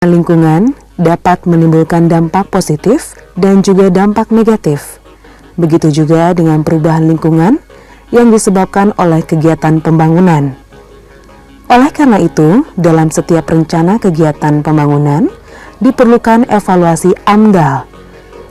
Lingkungan dapat menimbulkan dampak positif dan juga dampak negatif. Begitu juga dengan perubahan lingkungan yang disebabkan oleh kegiatan pembangunan. Oleh karena itu, dalam setiap rencana kegiatan pembangunan diperlukan evaluasi AMDAL.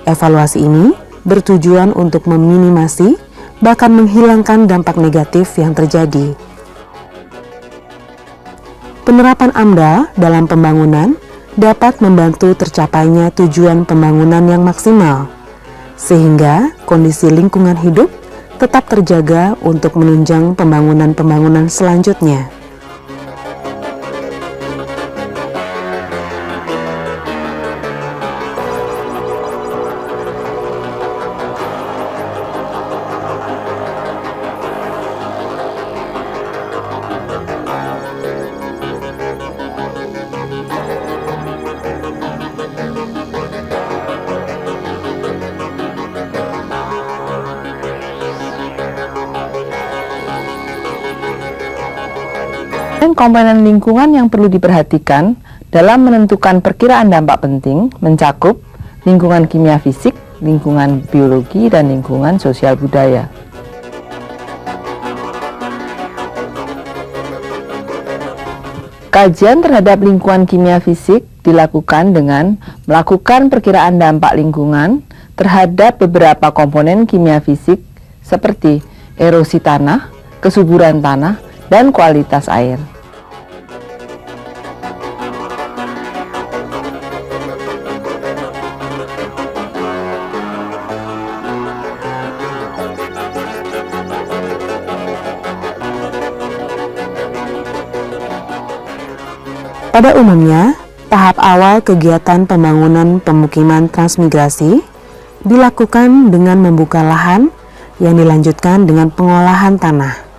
Evaluasi ini bertujuan untuk meminimasi bahkan menghilangkan dampak negatif yang terjadi. Penerapan AMDAL dalam pembangunan dapat membantu tercapainya tujuan pembangunan yang maksimal, sehingga kondisi lingkungan hidup tetap terjaga untuk menunjang pembangunan-pembangunan selanjutnya. Komponen lingkungan yang perlu diperhatikan dalam menentukan perkiraan dampak penting mencakup lingkungan kimia fisik, lingkungan biologi, dan lingkungan sosial budaya. Kajian terhadap lingkungan kimia fisik dilakukan dengan melakukan perkiraan dampak lingkungan terhadap beberapa komponen kimia fisik seperti erosi tanah, kesuburan tanah, dan kualitas air. Pada umumnya, tahap awal kegiatan pembangunan pemukiman transmigrasi dilakukan dengan membuka lahan yang dilanjutkan dengan pengolahan tanah.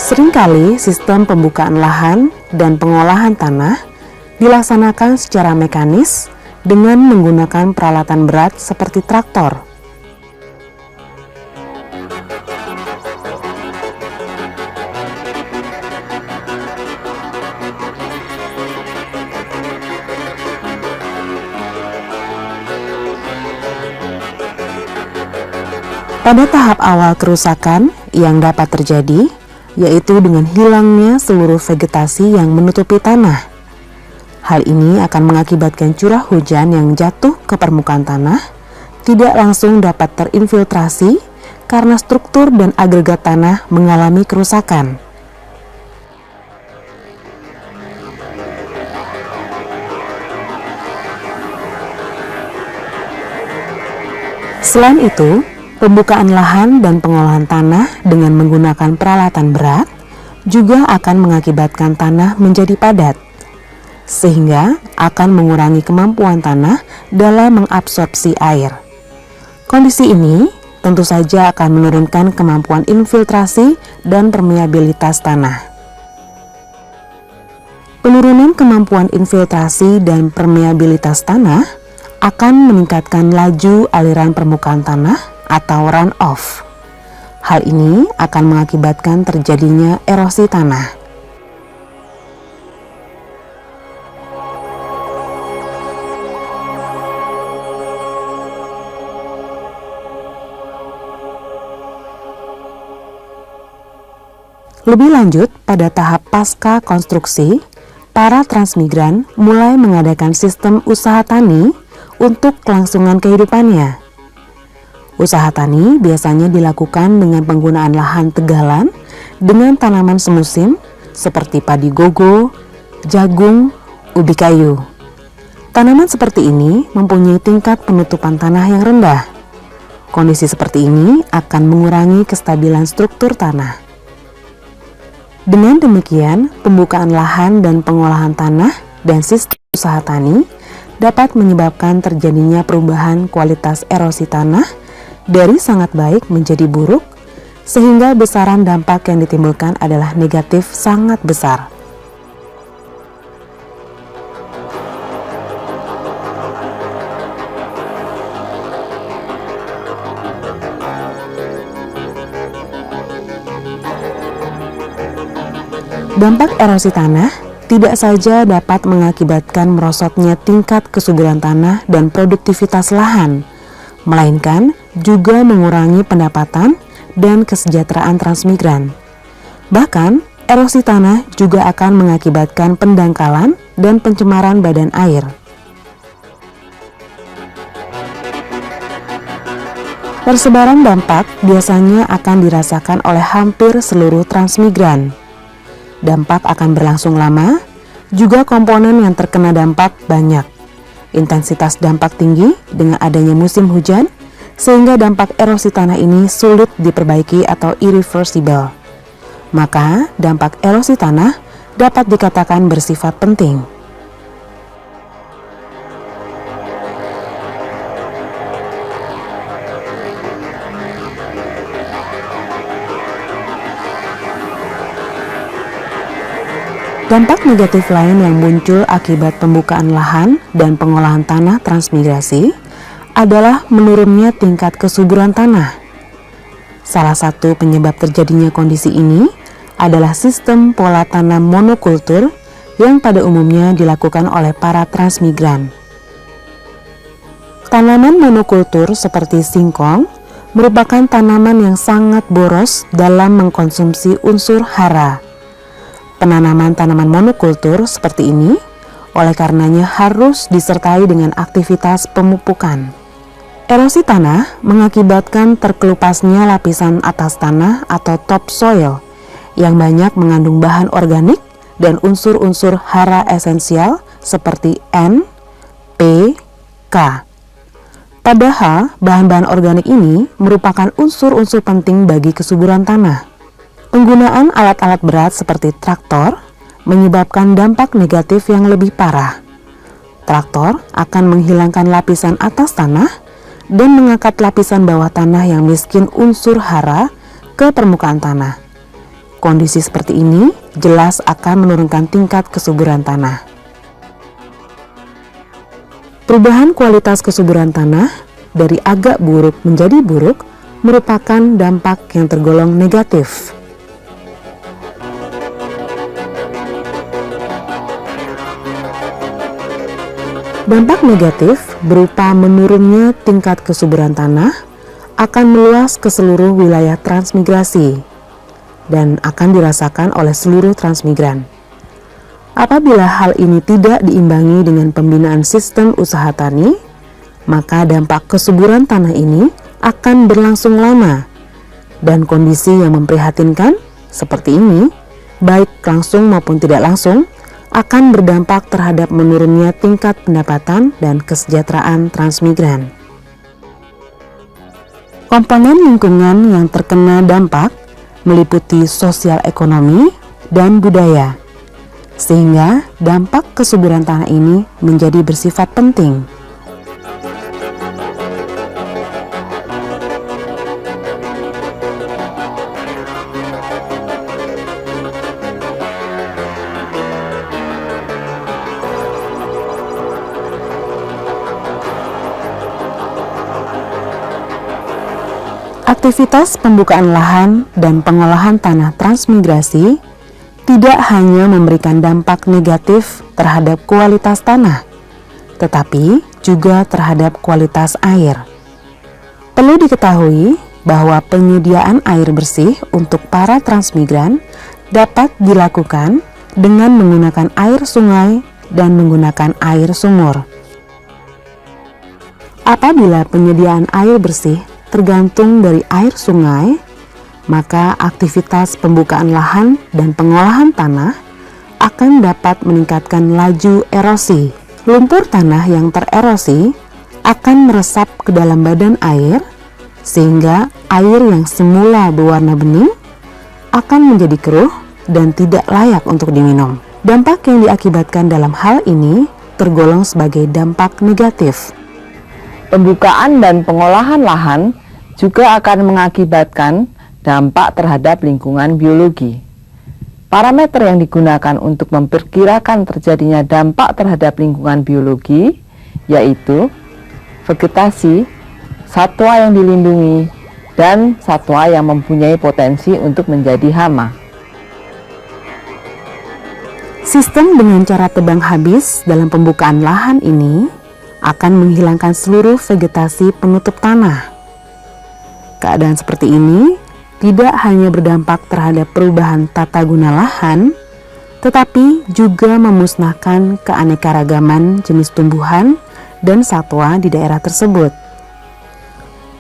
Seringkali sistem pembukaan lahan dan pengolahan tanah dilaksanakan secara mekanis dengan menggunakan peralatan berat seperti traktor. Pada tahap awal kerusakan yang dapat terjadi, yaitu dengan hilangnya seluruh vegetasi yang menutupi tanah. Hal ini akan mengakibatkan curah hujan yang jatuh ke permukaan tanah tidak langsung dapat terinfiltrasi karena struktur dan agregat tanah mengalami kerusakan. Selain itu, pembukaan lahan dan pengolahan tanah dengan menggunakan peralatan berat juga akan mengakibatkan tanah menjadi padat, sehingga akan mengurangi kemampuan tanah dalam mengabsorpsi air. Kondisi ini tentu saja akan menurunkan kemampuan infiltrasi dan permeabilitas tanah. Penurunan kemampuan infiltrasi dan permeabilitas tanah akan meningkatkan laju aliran permukaan tanah atau runoff. Hal ini akan mengakibatkan terjadinya erosi tanah. Lebih lanjut, pada tahap pasca konstruksi, para transmigran mulai mengadakan sistem usaha tani untuk kelangsungan kehidupannya. Usaha tani biasanya dilakukan dengan penggunaan lahan tegalan dengan tanaman semusim seperti padi gogo, jagung, ubi kayu. Tanaman seperti ini mempunyai tingkat penutupan tanah yang rendah. Kondisi seperti ini akan mengurangi kestabilan struktur tanah. Dengan demikian, pembukaan lahan dan pengolahan tanah dan sistem usaha tani dapat menyebabkan terjadinya perubahan kualitas erosi tanah dari sangat baik menjadi buruk, sehingga besaran dampak yang ditimbulkan adalah negatif sangat besar. Dampak erosi tanah tidak saja dapat mengakibatkan merosotnya tingkat kesuburan tanah dan produktivitas lahan, melainkan juga mengurangi pendapatan dan kesejahteraan transmigran. Bahkan, erosi tanah juga akan mengakibatkan pendangkalan dan pencemaran badan air. Persebaran dampak biasanya akan dirasakan oleh hampir seluruh transmigran. Dampak akan berlangsung lama, juga komponen yang terkena dampak banyak. Intensitas dampak tinggi dengan adanya musim hujan, sehingga dampak erosi tanah ini sulit diperbaiki atau irreversible. Maka, dampak erosi tanah dapat dikatakan bersifat penting. Dampak negatif lain yang muncul akibat pembukaan lahan dan pengolahan tanah transmigrasi adalah menurunnya tingkat kesuburan tanah. Salah satu penyebab terjadinya kondisi ini adalah sistem pola tanam monokultur yang pada umumnya dilakukan oleh para transmigran. Tanaman monokultur seperti singkong merupakan tanaman yang sangat boros dalam mengkonsumsi unsur hara. Penanaman tanaman monokultur seperti ini oleh karenanya harus disertai dengan aktivitas pemupukan. Erosi tanah mengakibatkan terkelupasnya lapisan atas tanah atau topsoil yang banyak mengandung bahan organik dan unsur-unsur hara esensial seperti N, P, K. Padahal bahan-bahan organik ini merupakan unsur-unsur penting bagi kesuburan tanah. Penggunaan alat-alat berat seperti traktor menyebabkan dampak negatif yang lebih parah. Traktor akan menghilangkan lapisan atas tanah dan mengangkat lapisan bawah tanah yang miskin unsur hara ke permukaan tanah. Kondisi seperti ini jelas akan menurunkan tingkat kesuburan tanah. Perubahan kualitas kesuburan tanah dari agak buruk menjadi buruk merupakan dampak yang tergolong negatif. Dampak negatif berupa menurunnya tingkat kesuburan tanah akan meluas ke seluruh wilayah transmigrasi dan akan dirasakan oleh seluruh transmigran. Apabila hal ini tidak diimbangi dengan pembinaan sistem usaha tani, maka dampak kesuburan tanah ini akan berlangsung lama dan kondisi yang memprihatinkan seperti ini, baik langsung maupun tidak langsung, akan berdampak terhadap menurunnya tingkat pendapatan dan kesejahteraan transmigran. Komponen lingkungan yang terkena dampak meliputi sosial ekonomi dan budaya, sehingga dampak kesuburan tanah ini menjadi bersifat penting. Aktivitas pembukaan lahan dan pengolahan tanah transmigrasi tidak hanya memberikan dampak negatif terhadap kualitas tanah, tetapi juga terhadap kualitas air. Perlu diketahui bahwa penyediaan air bersih untuk para transmigran dapat dilakukan dengan menggunakan air sungai dan menggunakan air sumur. Apabila penyediaan air bersih tergantung dari air sungai, maka aktivitas pembukaan lahan dan pengolahan tanah akan dapat meningkatkan laju erosi. Lumpur tanah yang tererosi akan meresap ke dalam badan air, sehingga air yang semula berwarna bening akan menjadi keruh dan tidak layak untuk diminum. Dampak yang diakibatkan dalam hal ini tergolong sebagai dampak negatif. Pembukaan dan pengolahan lahan juga akan mengakibatkan dampak terhadap lingkungan biologi. Parameter yang digunakan untuk memperkirakan terjadinya dampak terhadap lingkungan biologi yaitu vegetasi, satwa yang dilindungi, dan satwa yang mempunyai potensi untuk menjadi hama. Sistem dengan cara tebang habis dalam pembukaan lahan ini akan menghilangkan seluruh vegetasi penutup tanah. Keadaan seperti ini tidak hanya berdampak terhadap perubahan tata guna lahan, tetapi juga memusnahkan keanekaragaman jenis tumbuhan dan satwa di daerah tersebut.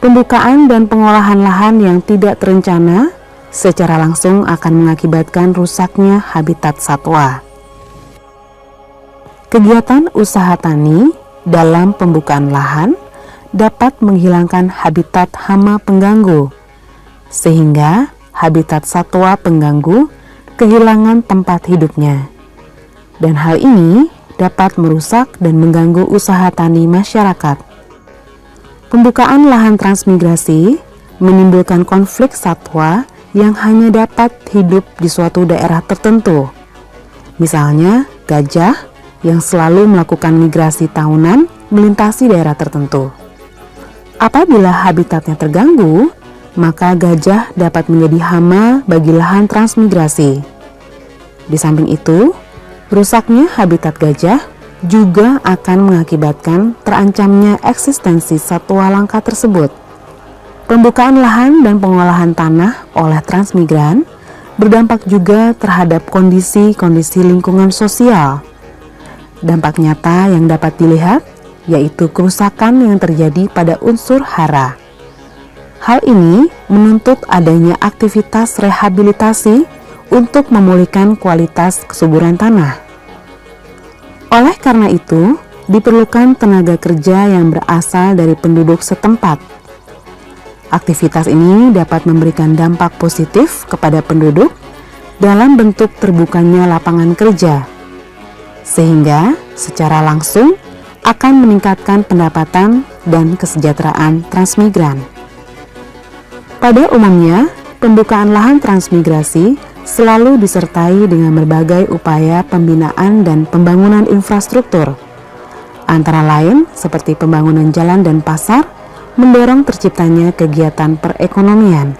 Pembukaan dan pengolahan lahan yang tidak terencana secara langsung akan mengakibatkan rusaknya habitat satwa. Kegiatan usaha tani dalam pembukaan lahan dapat menghilangkan habitat hama pengganggu, sehingga habitat satwa pengganggu kehilangan tempat hidupnya. Dan hal ini dapat merusak dan mengganggu usaha tani masyarakat. Pembukaan lahan transmigrasi menimbulkan konflik satwa yang hanya dapat hidup di suatu daerah tertentu. Misalnya, gajah yang selalu melakukan migrasi tahunan melintasi daerah tertentu. Apabila habitatnya terganggu, maka gajah dapat menjadi hama bagi lahan transmigrasi. Di samping itu, rusaknya habitat gajah juga akan mengakibatkan terancamnya eksistensi satwa langka tersebut. Pembukaan lahan dan pengolahan tanah oleh transmigran berdampak juga terhadap kondisi-kondisi lingkungan sosial. Dampak nyata yang dapat dilihat yaitu kerusakan yang terjadi pada unsur hara. Hal ini menuntut adanya aktivitas rehabilitasi untuk memulihkan kualitas kesuburan tanah. Oleh karena itu, diperlukan tenaga kerja yang berasal dari penduduk setempat. Aktivitas ini dapat memberikan dampak positif kepada penduduk dalam bentuk terbukanya lapangan kerja, sehingga secara langsung akan meningkatkan pendapatan dan kesejahteraan transmigran. Pada umumnya, pembukaan lahan transmigrasi selalu disertai dengan berbagai upaya pembinaan dan pembangunan infrastruktur, antara lain seperti pembangunan jalan dan pasar, mendorong terciptanya kegiatan perekonomian.